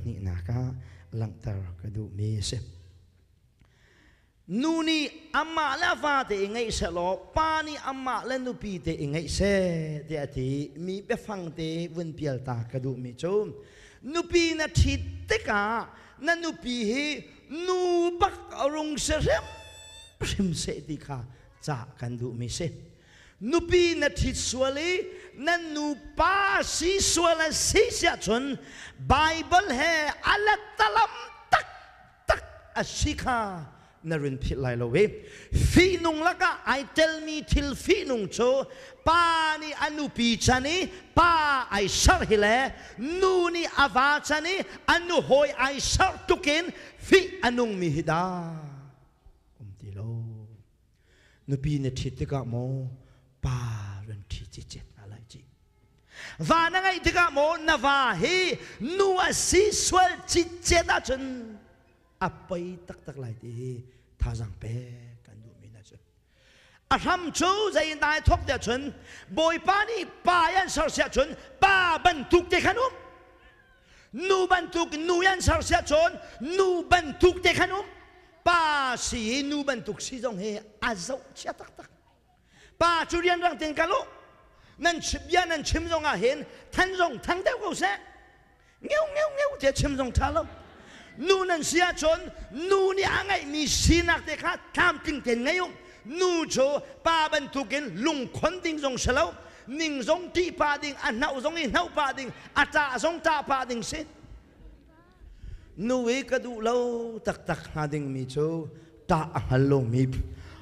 ni naka langtar kadu mi se nuni amma la fa te ngai se lo pani amma la nu pi te ngai se te ati mi be phang te vun pial ta kadu mi chum nu pi na thit te ka na nu pi hi nu bak rong se rim se ti kha cha kan du mi se nu pi na thit swali na nu pa si swala si sia chun bible he ala talam tak tak ashika na rin phit lai lo we fi nung laka I tell me till fi nung cho pa ni anu pi chani pa ai sar hile nu ni ava chani anu hoi ai sar tukin fi anung mi hida ti lo nu pi ne thit ka mo pa ran thi chi chet alai chi va na ngai ti ka mo na va hi nu a si swal chi chet a chun apai tak tak lai ti tha jang pe kan du mi na chu a ram chu zai dai thok de chun boy pa ni pa yan sar sia chun pa ban tuk te khanum nu ban tuk nu yan sar sia chun nu ban tuk te khanum pa si nu ban tuk si jong he a zau chia tak tak pa chu rian rang ten ka lo nan chip ya nan chim jong a hen than jong thang de ko se ngeu te chim jong tha lo nu nan sia chon nu ni angai mi sinak te kha tham ting ten ngai nu cho pa ban tu ken lung khon ding jong selo ning jong ti pa ding a nau jong i nau pa ding a ta jong ta pa ding se nu e ka du lo tak tak ha ding mi cho ta halo mi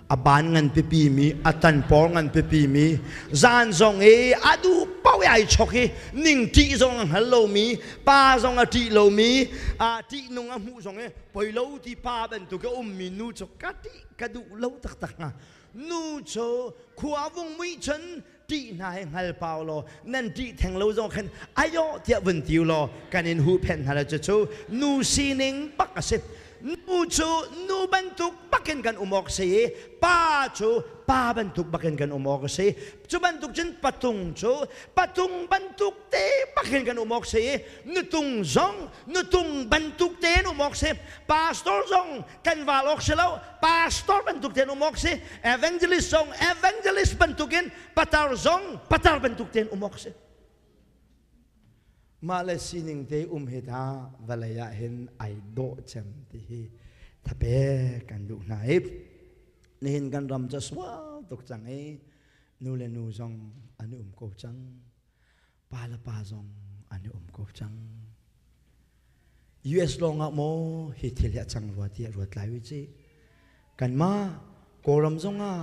aban ngan pipi mi atan por ngan pipi mi zan zong e adu pau ai choki ning ti zong hello mi pa zong a ti lo mi a ti nung a mu zong e poi lo ti pa ben tu ka mi nu cho ka ti ka du lo tak tak nga nu cho khua vung mi chen ti nai hal pau lo nan ti theng lo zong khan ayo tia vun tiu lo kanin hu pen hala cho nu sining pak a se nu cho nu bantuk bakin kan umok se pa cho pa bantuk bakin kan umok se cho bantuk chen patung cho patung bantuk te bakin kan umok se nutung zong nutung bantuk te umok se pastor zong kan valok selo pastor bantuk te umok se evangelist zong evangelist bantukin patar zong patar bantuk te umok se mala sining te heta valaya hin ai do cham ti hi thape kan du naip nin kan ram cha swa tok chang e nu le nu jong anu ko chang pa la pa jong anu ko chang US long a mo hi thil ya chang wa ti ro tlai wi chi kan ma ko ram jong a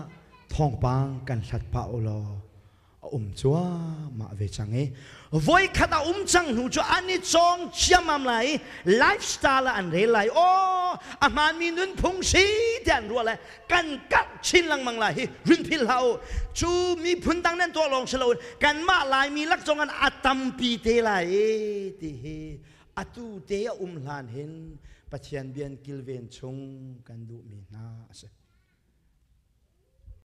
thong pang kan sat pa lo chua ma ve chang e voi khata chang nu cho ani chong chiamam lai lifestyle an re lai o aman mi nun phung si tian ro lai kan kat chin lang mang lai rin phil hao chu mi phun dang nan to long selo kan ma lai mi lak chong an atam pi te lai ti he atu te lan hin pathian bian kilven chung kan du mi na se